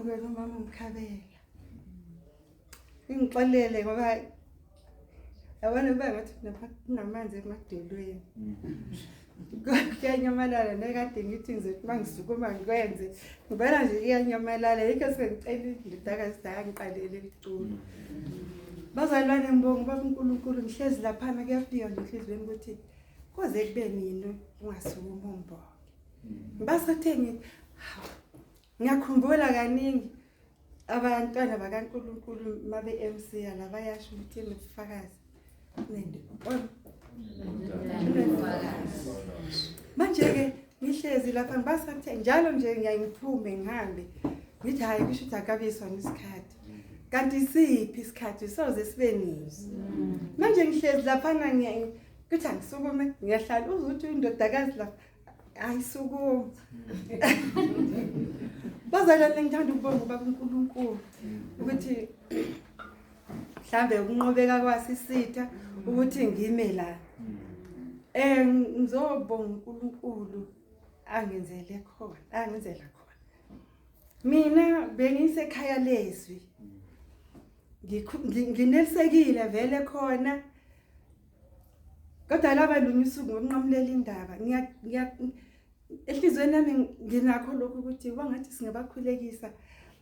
kuwe nomama umkhabela. Ngixolele ngoba yabona bengathi namanzi emadelweni. Kuyanyamalala nekade ngithi ngizothi mangisukuma ngikwenze. Ngibona nje iyanyamalala yikho sengicela ngidakazisa ngiqalele iculo. Bazalwane ngibonga baba uNkulunkulu ngihlezi lapha kuyafika ngihlizweni ukuthi koze kube nini ungasukuma umbo. Ngibasathenge ngiyakhumbula kaningi abantwana bakaNkulunkulu mabe MC laba yasho ukuthi ngifakazi nende manje ke ngihlezi lapha ngibasathe njalo nje ngiyayiphume ngihambe ngithi hayi kusho ukuthi akabiswa ngesikhathi kanti siphi isikhathi soze sibe nini manje ngihlezi lapha kuthi angisukume ngiyahlala uzuthi indodakazi lapha ayisukume bazalwane ngithanda ukubonga baba uNkulunkulu ukuthi mhlambe ukunqobeka kwasisitha ukuthi ngime la ngizobonga uNkulunkulu angenzele khona angenzela khona mina bengisekhaya lezwi nginelisekile vele khona kodwa laba lunyusuku ngokunqamulela indaba ehlizweni nami nginakho lokho ukuthi wangathi singabakhulekisa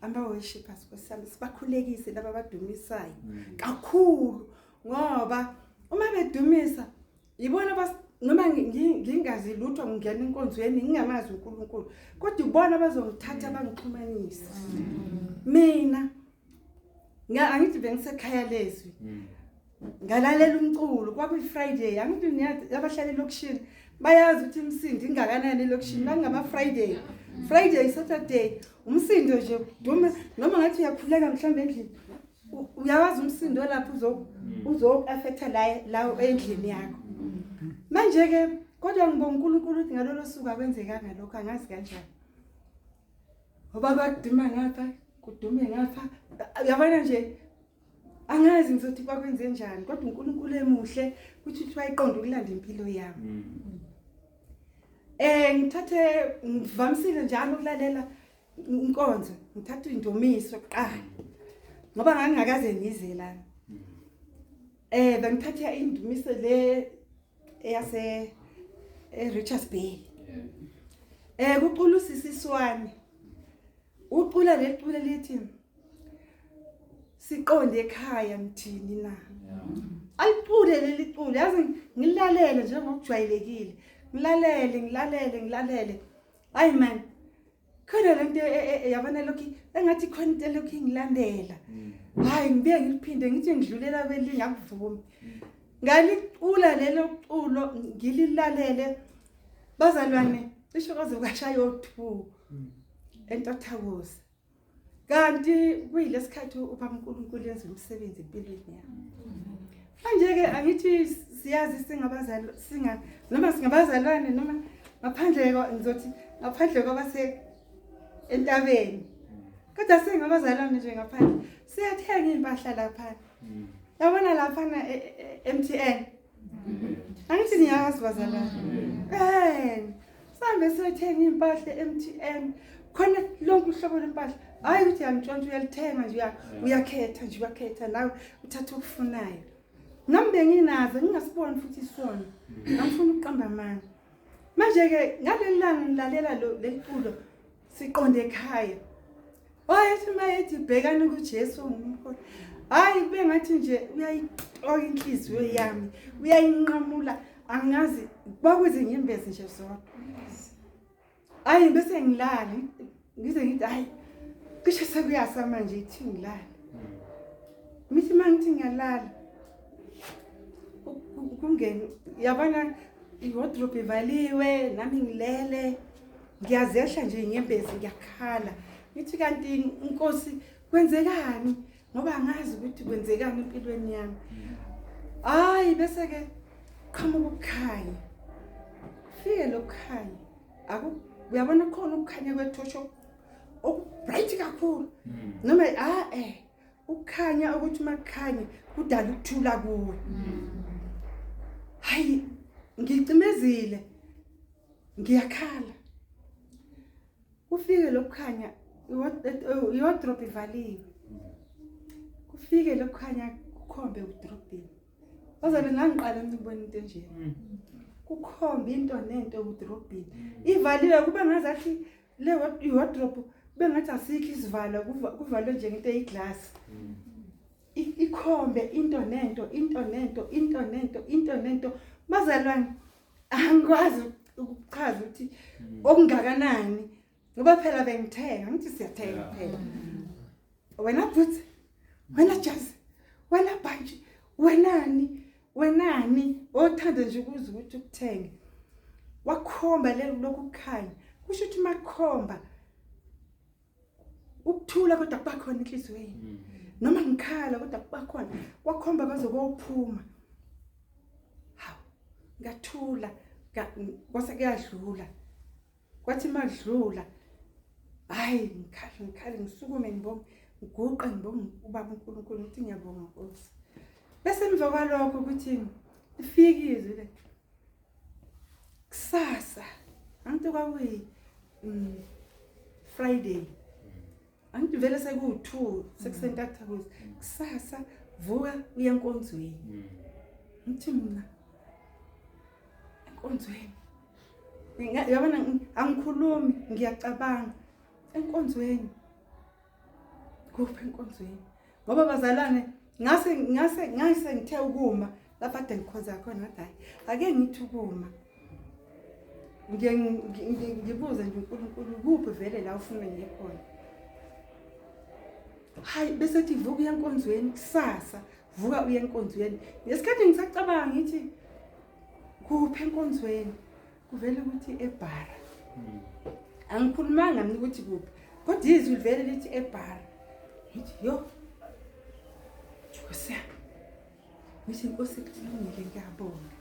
ama-worshipers kwesami sibakhulekise laba abadumisayo kakhulu ngoba uma bedumisa yibona noma ngingazi lutho ngingena enkonzweni ngingamazi uNkulunkulu kodwa ubona bazongithatha bangixhumanisa mina angithi bengisekhaya lezwi ngalalela umculo kwakuyi Friday angithi niyazi abahlali lokushini bayazi ukuthi umsindo ingakanani elokushini ngama Friday Saturday umsindo nje dume noma ngathi uyakhuleka mhlawumbe endlini uyawazi umsindo lapho uzo affecta la endlini yakho manje ke kodwa ngibonga uNkulunkulu ukuthi ngalolo suku akwenzeka ngalokho angazi kanjani ngoba bakuduma ngapha kudume ngapha yabona nje angazi ngizothi bakwenze njani kodwa uNkulunkulu emuhle ukuthi wayiqonda ukulanda impilo yami ngivamisile njalo ukulalela inkonzo ngithatha indumiso kuqala ngoba ngangakaze ngize la bengithatha indumiso le eyase Richards Bay kuqula usisiswane uqula lequla lithi siqonde ekhaya mthini na aliqule leli qule yazi ngilalele nje ngokujwayelekile ngilalele hayi man khona lento yabona lokho engathi khona into lokho ngilandela hayi ngibuye ngiphinde ngithi ngidlulela belinye akuvumi ngaliqula lelo culo ngililalele bazalwane cishe kwaze kwashaya u2 entathakuza kanti kuyilesikhathi ubaba uNkulunkulu yenza umsebenzi empilweni yami manje ke angithi siyazi singabazalwane noma singabazalwane noma ngaphandle ngizothi ngaphandle kwabase entabeni kodwa singabazalwane nje ngaphandle siyathenga impahla lapha yabona lapha MTN angithi niyazi bazalwane sambe siyothenga impahla MTN khona lonke uhlobo lempahla hayi ukuthi yangitshontsha uyalithenga nje uyakhetha nawe uthatha okufunayo nami benginazo ngingasiboni futhi isona ngifuna ukuqamba amanga manje ke ngalelilanga ngilalela leliculo siqonde ekhaya wayethi mayethi bhekani kuJesu ngumkhona hayi kube ngathi nje uyayixoka inhliziyo yami uyayinqamula angazi bakwenze ngimbeze nje zodwa hayi bese ngilala ngize ngithi hayi kusho sekuyasama nje ithi ngilala mithi mangithi ngiyalala kungena yabona iwardrobe ivaliwe nami ngilele ngiyazehla nje ngembezi ngiyakhala ngithi kanti inkosi kwenzekani ngoba angazi ukuthi kwenzekani empilweni yami hayi bese ke qhamuka ukukhanya fike lokukhanya uyabona khona ukukhanya kwethosho bright kakhulu noma ukukhanya ukuthi makukhanya kudala ukuthula kuwe hayi ngicimezile ngiyakhala ufike lokukhanya iwardrobe ivaliwe kufike lokukhanya kukhombe udrobhini bazale ngangiqala ngibona into nje kukhombe into nento udrobhini ivaliwe kube ngazathi le wardrobe bengathi asikho isivalo kuvalwe nje ngento eyiglass ikhombe into nento bazalwane angikwazi ukuchaza ukuthi okungakanani ngoba phela bengithenga ngithi siyathenga phela wena boots wena jazi wena bhanji wenani othanda nje ukuze ukuthi ukuthenge wakhomba lokukhanya kusho ukuthi makhomba ukuthula kodwa kubakhona enhlizweni noma ngikhala kodwa kubakhona wakhomba baze kophuma hawu ngathula kwase kuyadlula kwathi madlula hayi ngikhala ngisukume ngibonga ngiguqa ngibonga ubaba uNkulunkulu ukuthi ngiyabonga Nkosi bese emva kwalokho ukuthi ifikizwe le kusasa angithi kwakuyi Friday angithi vele seku2 sekusentata kusasa vuka uya enkonzweni ngithi mina enkonzweni yabona angikhulumi ngiyacabanga enkonzweni kuphi enkonzweni ngoba bazalwane ngase ngithe ukuma lapha ade ngikhoza khona ngathi ake ngithi ukuma ngibuze nje uNkulunkulu kuphi vele la ufuna ngiye khona hayi bese ethi vuka uya enkonzweni kusasa vuka uya enkonzweni ngesikhathi ngisacabanga ngithi kuphi enkonzweni kuvela ukuthi ebhara angikhulumanga mina ukuthi kuphi kodwa izwi livele lithi ebhara ngithi yo Ngithi Nkosi kulungile ngiyabonga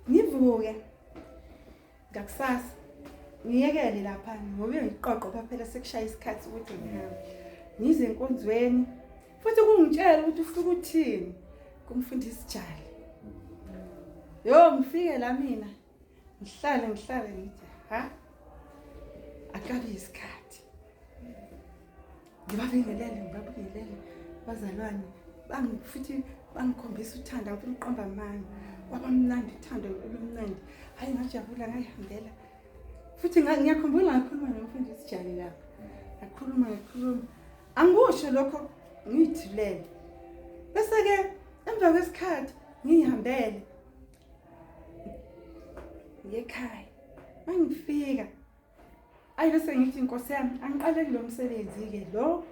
ngivuke ngakusasa ngiyekele lapha ngoba ngiqoqo phela sekushaya isikhathi ukuthi ngihambe ngize enkonzweni futhi kungitshela ukuthi ufika uthini kumfundisi Jali yo ngifike la mina ngihlale ngithi ha akabi isikhathi ngibabingelele bazalwane futhi bangikhombisa uthanda ukuqomba amanga kwabamnandi uthando olumnandi hayi ngajabula ngayihambela futhi ngiyakhumbula ngakhuluma nomfundisi Jali lapha ngakhuluma angusho lokho ngithulele bese ke emva kwesikhathi ngihambele ngekhaya mangifika ayi bese ngithi Nkosi yami angiqale kulomsebenzi ke lo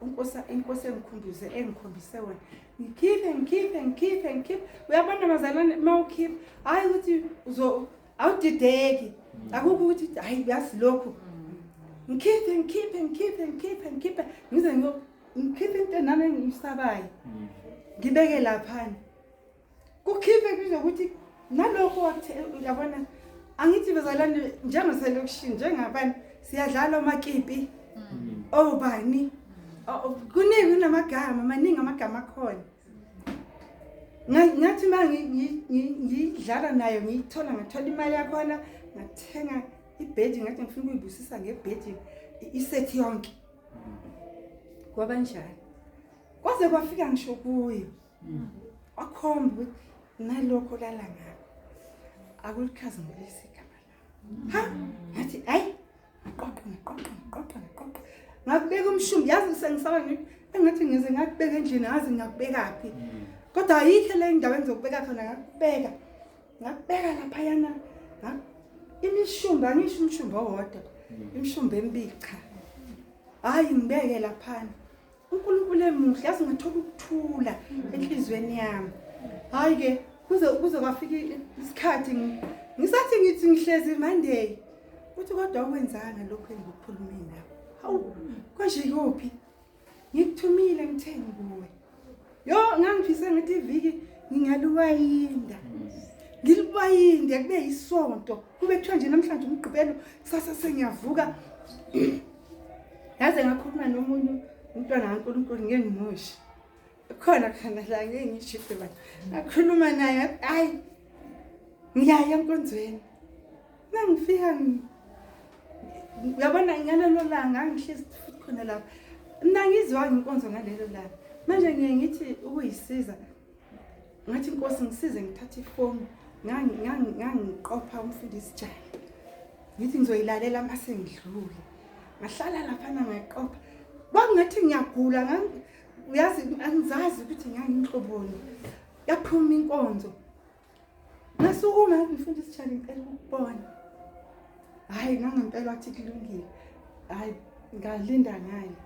Inkosi engikhombise wona ngikhiphe uyabona bazalwane mawukhipha hayi ukuthi awudideki akukho ukuthi hayi yazi lokho ngikhiphe ngize ngikhiphe into nami ngisabayo ngibeke lapha kukhiphe kuzokuthi nalokho uyabona angithi bazalwane njengaselokishini njengabani siyadlala amakipi obani kuningi kunamagama maningi amagama akhona ngathi ngidlala nayo ngithola imali yakhona ngathenga ibhedi ngathi ngifuna ukuyibusisa ngebhedi isethi yonke kwabanjani kwaze kwafika ngisho kuyo wakhomba nalokho lala ngakho akulikhazimulisi igama lami ha ngathi hayi ngoqoqa ngakubeka umshumbi yazi sengisaba engathi ngize ngakubeka endlini ngazi ngakubekaphi kodwa ayikho le ndawo engizokubeka khona ngakubeka lapha yana imishumbi angisho umshumbi owodwa imishumbi emibili cha hayi ngibeke lapha uNkulunkulu emuhle yazi ngathola ukuthula enhlizweni yami hayi ke kuze kwafika isikhathi ngisathi ngithi ngihlezi Monday uthi kodwa ukwenzanga lokho engikukhulumeni lapho hawu konje kuphi ngikuthumile ngithenga kuwe yo ngangifise ngithi iviki ngingaluwayinda ngilibayinde kube yisonto kube kuthiwa nje namhlanje umgqibelo kusasa sengiyavuka yaze ngakhuluma nomunye umntwana kaNkulunkulu ngengimoshi khona la ngengishiphe bani ngakhuluma naye hayi ngiyaya enkonzweni ngangifika uyabona ngalelo langa ngihlezi futhi khona lapha mina ngizwa inkonzo ngalelo langa manje ngithi ukuyisiza ngathi inkosi ngisize ngithathe ifoni ngangiqopha umfundisi Jali ngithi ngizoyilalela mase ngidlule ngahlala lapha ngayiqopha kwakungathi ngiyagula uyazi angizazi ukuthi nganginhloboni yaphuma inkonzo nasukuma umfundisi Jali ngicela ukubona hayi ngangempela wathi kulungile hayi ngalinda ngaye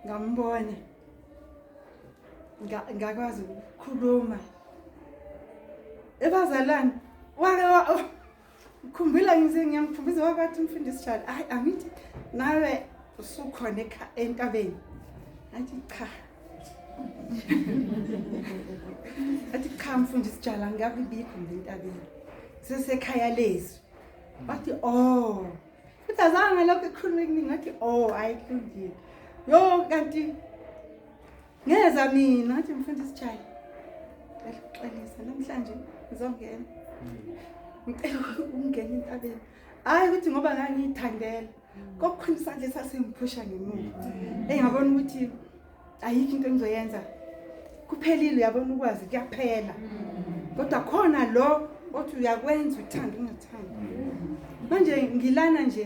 ngambona ngakwazi ukukhuluma ebazalwane ukhumbula ngiyamkhumbuza wabathi umfundisi Jali hayi angithi nawe usukhona entabeni athi cha athi cha mfundisi Jali angabe bikho entabeni sesekhaya lezi bathi oh futhi azange lokho ekhuluma kuningi ngathi oh ayikulungile yo kanti ngeza mina ngathi mfundisi Jali ngixolisa namhlanje ngizongena ngicela ukungena entabeni hayi ukuthi ngoba ngangiyithandela kokukhona isandla sasengiphusha ngemuva engiyabona ukuthi ayikho into engizoyenza kuphelile uyabona ukwazi kuyaphela kodwa khona lo othi uyakwenza uthanda ungathanda manje ngilana nje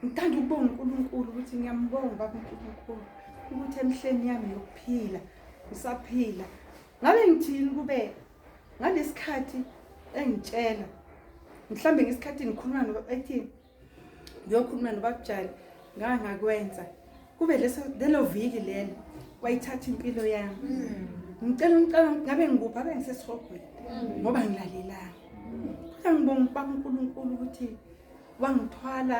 ngithanda ukubonga uNkulunkulu ukuthi ngiyambonga baba uNkulunkulu ukuthi emhleni yami yokuphila usaphila ngabe ngithini kube ngalesikhathi engitshela mhlambe ngesikhathi ngikhuluma nobathi ngiyokhuluma nobaBjali ngangakwenza kube lelo viki lelo wayithatha impilo yami ngicela ngabe ngikuphi abe ngisesihogweni ngoba ngilalelanga kodwa ngibonga baba uNkulunkulu ukuthi wangithwala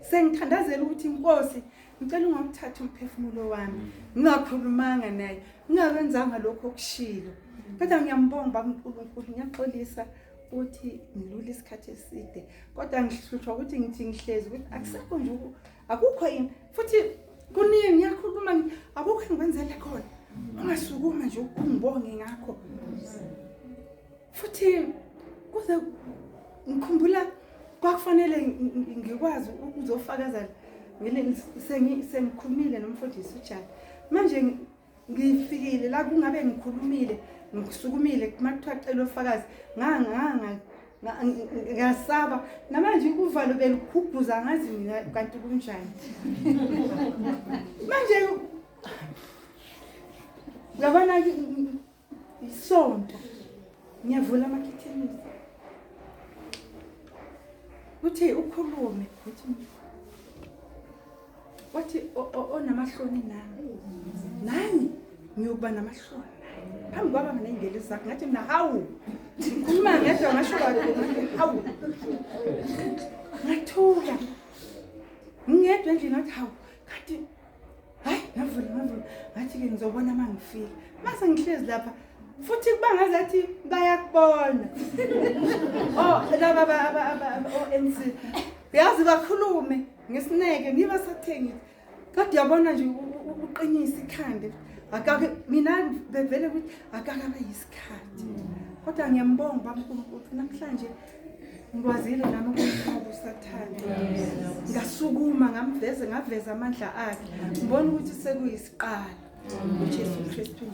sengithandazela ukuthi inkosi ngicela ungakuthatha umphefumulo wami ngingakhulumanga naye ngingawenzanga lokho okushilo kodwa ngiyambonga baba uNkulunkulu ngiyaxolisa ukuthi ngilula isikhathi eside kodwa ngihlushwa ukuthi ngithi ngihlezi ukuthi akusekho nje akukho yini futhi kuningi ngiyakhuluma akukho engibenzele khona ungasukuma nje ukungibonge ngakho futhi kuze ngikhumbula kwakufanele ngikwazi ukuzofakazela sengikhulumile nomfundisi uJali manje ngifikile la kungabe ngikhulumile ngisukumile kumakuthiwa cela ofakazi ngasaba namanje ukuvalo belikhubhuza ngazi mina kanti kunjani manje ngabona isonto ngiyavula amakhithini uthi ukhulume wathi onamahloni nami ngiyokuba namahloni phambi kwaba mina ingelezi zakhe ngathi mina hawu ngikhuluma ngedwa ngasho hawu ngathuka ngedwa endlini ngathi hawu kanti hayi ngavula ngathi-ke ngizobona uma ngifika mase ngihlezi lapha futhi kuba ngazathi bayakubona laba o-MC uyazi bakhulume ngesineke ngiba sathengile kodwa uyabona nje uqinisa ikhanda akake mina bevele ukuthi akakabe yisikhathi kodwa ngiyambonga baba uNkulunkulu namhlanje ngikwazile nami ukuthi usathanda ngasukuma ngaveza amandla akhe ngibona ukuthi sekuyisiqala uJesu Kristu